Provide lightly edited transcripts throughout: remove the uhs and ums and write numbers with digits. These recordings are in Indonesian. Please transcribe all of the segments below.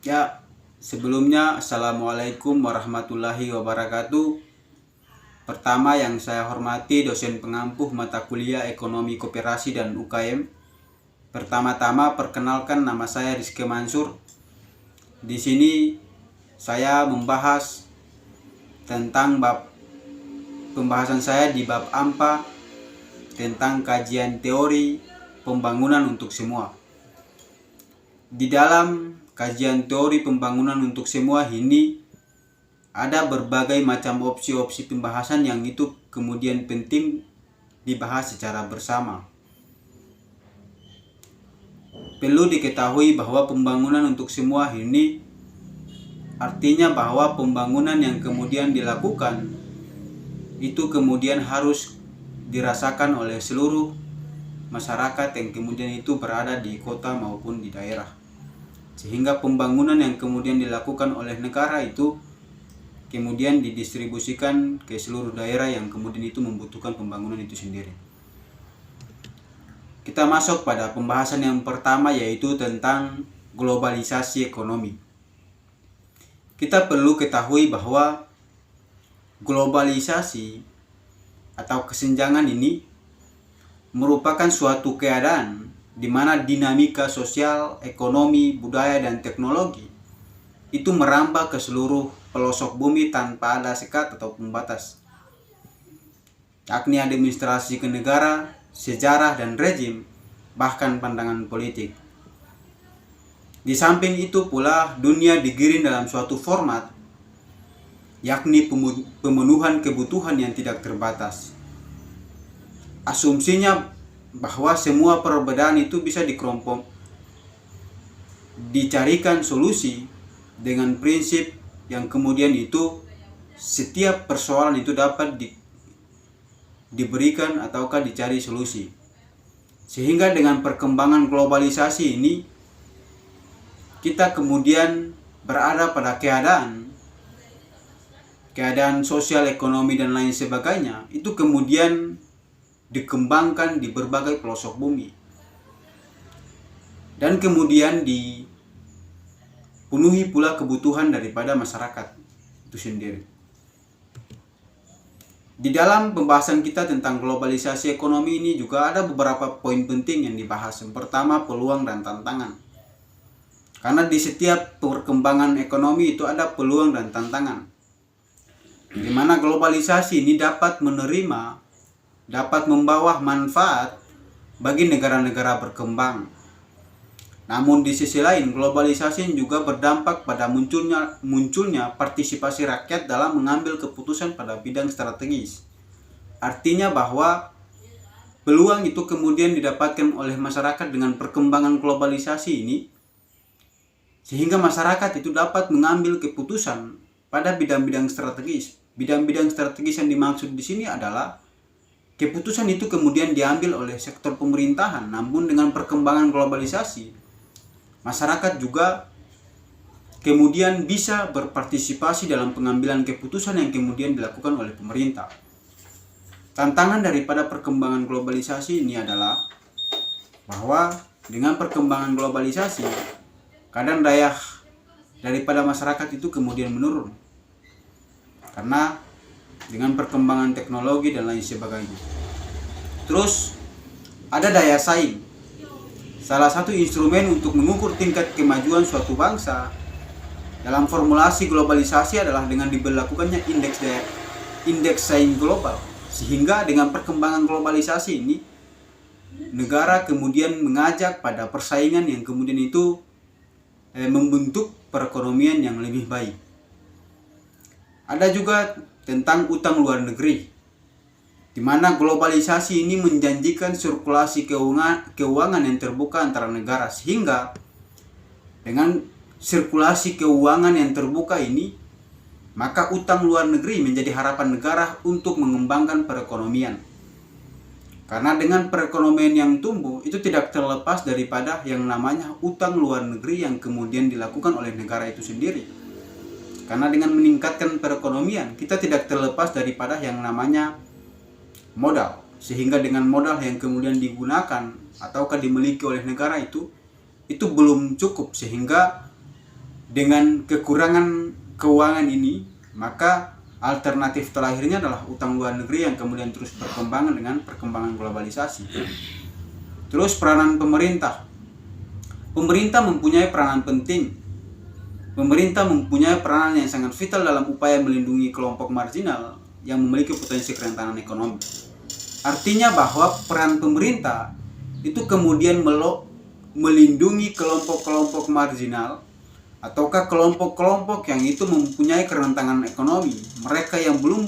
Ya, sebelumnya Assalamualaikum warahmatullahi wabarakatuh. Pertama yang saya hormati dosen pengampuh mata kuliah Ekonomi Koperasi dan UKM. Pertama-tama perkenalkan, nama saya Rizky Mansur. Di sini saya membahas tentang pembahasan saya di bab AMPA tentang kajian teori pembangunan untuk semua. Di dalam kajian teori pembangunan untuk semua ini ada berbagai macam opsi-opsi pembahasan yang itu kemudian penting dibahas secara bersama. Perlu diketahui bahwa pembangunan untuk semua ini artinya bahwa pembangunan yang kemudian dilakukan itu kemudian harus dirasakan oleh seluruh masyarakat yang kemudian itu berada di kota maupun di daerah. Sehingga pembangunan yang kemudian dilakukan oleh negara itu kemudian didistribusikan ke seluruh daerah yang kemudian itu membutuhkan pembangunan itu sendiri. Kita masuk pada pembahasan yang pertama, yaitu tentang globalisasi ekonomi. Kita perlu ketahui bahwa globalisasi atau kesenjangan ini merupakan suatu keadaan di mana dinamika sosial, ekonomi, budaya, dan teknologi itu merambah ke seluruh pelosok bumi tanpa ada sekat atau pembatas, yakni administrasi ke negara, sejarah dan rejim, bahkan pandangan politik. Di samping itu pula dunia digiring dalam suatu format, yakni pemenuhan kebutuhan yang tidak terbatas. Asumsinya bahwa semua perbedaan itu bisa dicarikan solusi dengan prinsip yang kemudian itu setiap persoalan itu dapat diberikan ataukah dicari solusi. Sehingga dengan perkembangan globalisasi ini kita kemudian berada pada keadaan sosial, ekonomi dan lain sebagainya itu kemudian dikembangkan di berbagai pelosok bumi dan kemudian dipenuhi pula kebutuhan daripada masyarakat itu sendiri. Di dalam pembahasan kita tentang globalisasi ekonomi ini juga ada beberapa poin penting yang dibahas. Yang pertama, peluang dan tantangan. Karena di setiap perkembangan ekonomi itu ada peluang dan tantangan, di mana globalisasi ini dapat membawa manfaat bagi negara-negara berkembang. Namun di sisi lain, globalisasi juga berdampak pada munculnya partisipasi rakyat dalam mengambil keputusan pada bidang strategis. Artinya bahwa peluang itu kemudian didapatkan oleh masyarakat dengan perkembangan globalisasi ini, sehingga masyarakat itu dapat mengambil keputusan pada bidang-bidang strategis. Bidang-bidang strategis yang dimaksud di sini adalah keputusan itu kemudian diambil oleh sektor pemerintahan. Namun dengan perkembangan globalisasi, masyarakat juga kemudian bisa berpartisipasi dalam pengambilan keputusan yang kemudian dilakukan oleh pemerintah. Tantangan daripada perkembangan globalisasi ini adalah bahwa dengan perkembangan globalisasi, kadang daya daripada masyarakat itu kemudian menurun. Karena dengan perkembangan teknologi dan lain sebagainya. Terus ada daya saing. Salah satu instrumen untuk mengukur tingkat kemajuan suatu bangsa dalam formulasi globalisasi adalah dengan diberlakukannya indeks saing global. Sehingga dengan perkembangan globalisasi ini, negara kemudian mengajak pada persaingan yang kemudian itu membentuk perekonomian yang lebih baik. Ada juga tentang utang luar negeri, di mana globalisasi ini menjanjikan sirkulasi keuangan yang terbuka antara negara, sehingga dengan sirkulasi keuangan yang terbuka ini, maka utang luar negeri menjadi harapan negara untuk mengembangkan perekonomian. Karena dengan perekonomian yang tumbuh itu tidak terlepas daripada yang namanya utang luar negeri yang kemudian dilakukan oleh negara itu sendiri. Karena dengan meningkatkan perekonomian, kita tidak terlepas daripada yang namanya modal. Sehingga dengan modal yang kemudian digunakan ataukah dimiliki oleh negara itu belum cukup. Sehingga Dengan kekurangan keuangan ini, maka alternatif terakhirnya adalah utang luar negeri yang kemudian terus berkembang dengan perkembangan globalisasi. Terus peranan pemerintah. Pemerintah mempunyai peranan penting. Pemerintah mempunyai peranan yang sangat vital dalam upaya melindungi kelompok marginal yang memiliki potensi kerentanan ekonomi. Artinya bahwa peran pemerintah itu kemudian melindungi kelompok-kelompok marginal ataukah kelompok-kelompok yang itu mempunyai kerentanan ekonomi, mereka yang belum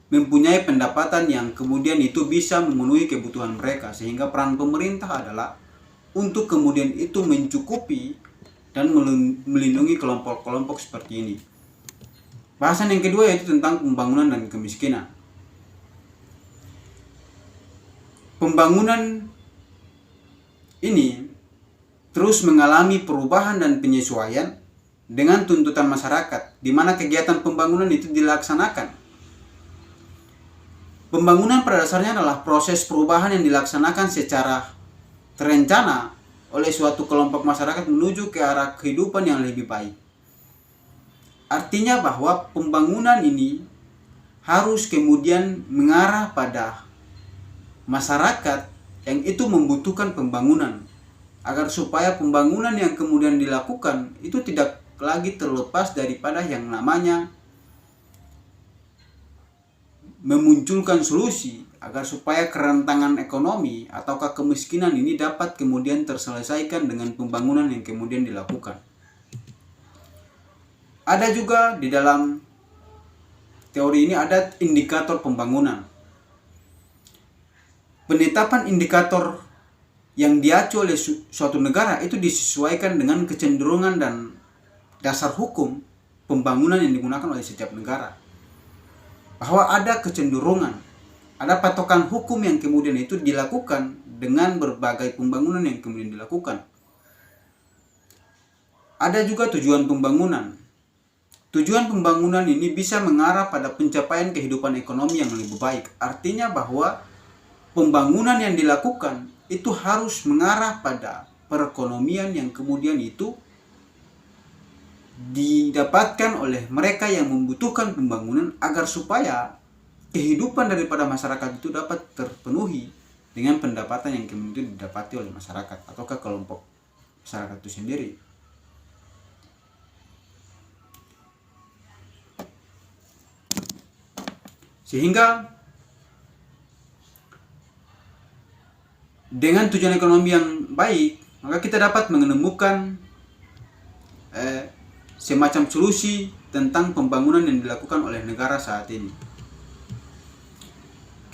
mempunyai pendapatan yang kemudian itu bisa memenuhi kebutuhan mereka, sehingga peran pemerintah adalah untuk kemudian itu mencukupi dan melindungi kelompok-kelompok seperti ini. Bahasan yang kedua yaitu tentang pembangunan dan kemiskinan. Pembangunan ini terus mengalami perubahan dan penyesuaian dengan tuntutan masyarakat, di mana kegiatan pembangunan itu dilaksanakan. Pembangunan pada dasarnya adalah proses perubahan yang dilaksanakan secara terencana oleh suatu kelompok masyarakat menuju ke arah kehidupan yang lebih baik. Artinya bahwa pembangunan ini harus kemudian mengarah pada masyarakat yang itu membutuhkan pembangunan, agar supaya pembangunan yang kemudian dilakukan itu tidak lagi terlepas daripada yang namanya memunculkan solusi agar supaya kerentanan ekonomi ataukah kemiskinan ini dapat kemudian terselesaikan dengan pembangunan yang kemudian dilakukan. Ada juga di dalam teori ini ada indikator pembangunan. Penetapan indikator yang diacu oleh suatu negara itu disesuaikan dengan kecenderungan dan dasar hukum pembangunan yang digunakan oleh setiap negara. Bahwa ada kecenderungan, ada patokan hukum yang kemudian itu dilakukan dengan berbagai pembangunan yang kemudian dilakukan. Ada juga tujuan pembangunan. Tujuan pembangunan ini bisa mengarah pada pencapaian kehidupan ekonomi yang lebih baik. Artinya bahwa pembangunan yang dilakukan itu harus mengarah pada perekonomian yang kemudian itu didapatkan oleh mereka yang membutuhkan pembangunan, agar supaya kehidupan daripada masyarakat itu dapat terpenuhi dengan pendapatan yang kemudian didapati oleh masyarakat ataukah kelompok masyarakat itu sendiri. Sehingga dengan tujuan ekonomi yang baik, maka kita dapat menemukan semacam solusi tentang pembangunan yang dilakukan oleh negara saat ini.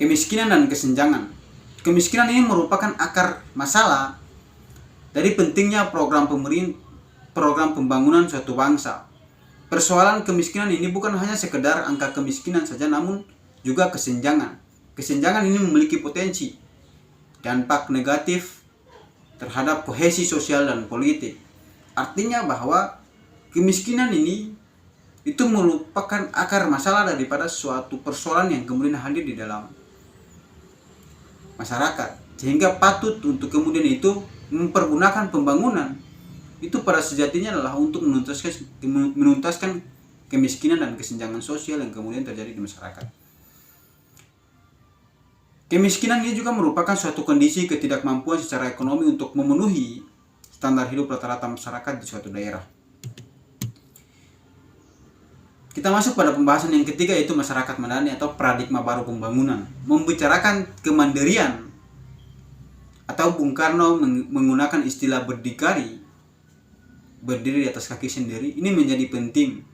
Kemiskinan dan kesenjangan. Kemiskinan ini merupakan akar masalah dari pentingnya program pembangunan suatu bangsa. Persoalan kemiskinan ini bukan hanya sekedar angka kemiskinan saja, namun juga kesenjangan. Kesenjangan ini memiliki potensi dampak negatif terhadap kohesi sosial dan politik. Artinya bahwa kemiskinan ini itu merupakan akar masalah daripada suatu persoalan yang kemudian hadir di dalam masyarakat, sehingga patut untuk kemudian itu mempergunakan pembangunan itu pada sejatinya adalah untuk menuntaskan kemiskinan dan kesenjangan sosial yang kemudian terjadi di masyarakat. Kemiskinan ini juga merupakan suatu kondisi ketidakmampuan secara ekonomi untuk memenuhi standar hidup rata-rata masyarakat di suatu daerah. Kita masuk pada pembahasan yang ketiga, yaitu masyarakat madani atau paradigma baru pembangunan. Membicarakan kemandirian atau Bung Karno menggunakan istilah berdikari, berdiri di atas kaki sendiri, ini menjadi penting.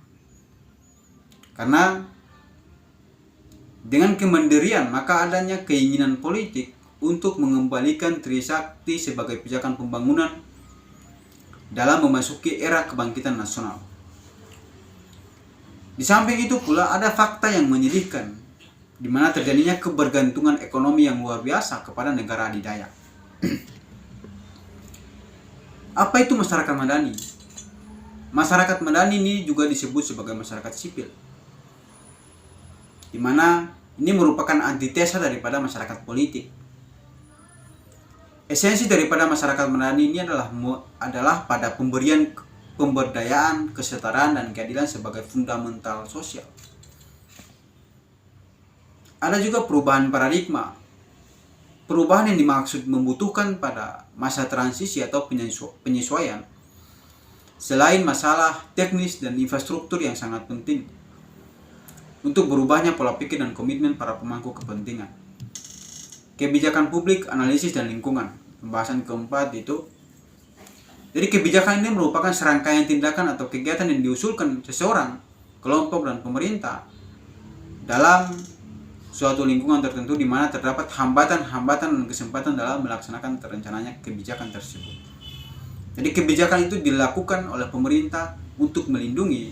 Karena dengan kemandirian maka adanya keinginan politik untuk mengembalikan Trisakti sebagai pijakan pembangunan dalam memasuki era kebangkitan nasional. Di samping itu pula ada fakta yang menyedihkan, di mana terjadinya kebergantungan ekonomi yang luar biasa kepada negara adidaya. Apa itu masyarakat madani? Masyarakat madani ini juga disebut sebagai masyarakat sipil, di mana ini merupakan antitesa daripada masyarakat politik. Esensi daripada masyarakat madani ini adalah pada pemberian pemberdayaan, kesetaraan, dan keadilan sebagai fundamental sosial. Ada juga perubahan paradigma. Perubahan yang dimaksud membutuhkan pada masa transisi atau penyesuaian, selain masalah teknis dan infrastruktur yang sangat penting untuk berubahnya pola pikir dan komitmen para pemangku kepentingan. Kebijakan publik, analisis, dan lingkungan. Pembahasan keempat itu, jadi kebijakan ini merupakan serangkaian tindakan atau kegiatan yang diusulkan seseorang, kelompok, dan pemerintah dalam suatu lingkungan tertentu di mana terdapat hambatan-hambatan dan kesempatan dalam melaksanakan terencananya kebijakan tersebut. Jadi kebijakan itu dilakukan oleh pemerintah untuk melindungi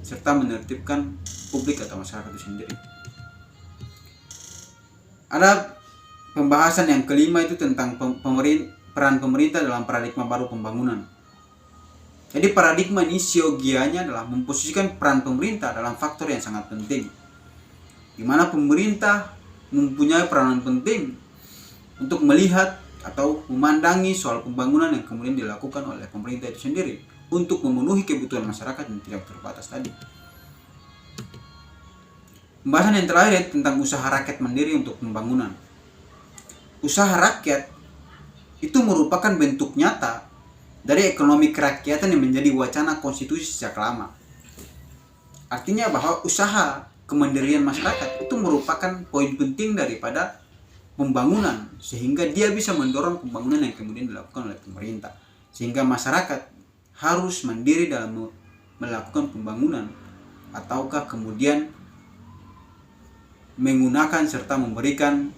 serta menertibkan publik atau masyarakat itu sendiri. Ada pembahasan yang kelima itu tentang peran pemerintah dalam paradigma baru pembangunan. Jadi paradigma ini siogianya adalah memposisikan peran pemerintah dalam faktor yang sangat penting, di mana pemerintah mempunyai peranan penting untuk melihat atau memandangi soal pembangunan yang kemudian dilakukan oleh pemerintah itu sendiri untuk memenuhi kebutuhan masyarakat yang tidak terbatas tadi. Pembahasan yang terakhir tentang usaha rakyat mandiri untuk pembangunan. Usaha rakyat itu merupakan bentuk nyata dari ekonomi kerakyatan yang menjadi wacana konstitusi sejak lama. Artinya bahwa usaha kemandirian masyarakat itu merupakan poin penting daripada pembangunan, sehingga dia bisa mendorong pembangunan yang kemudian dilakukan oleh pemerintah, sehingga masyarakat harus mandiri dalam melakukan pembangunan ataukah kemudian menggunakan serta memberikan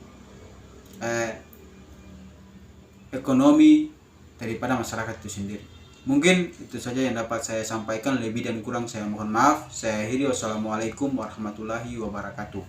ekonomi daripada masyarakat itu sendiri. Mungkin itu saja yang dapat saya sampaikan, lebih dan kurang saya mohon maaf. Saya akhiri, wassalamualaikum warahmatullahi wabarakatuh.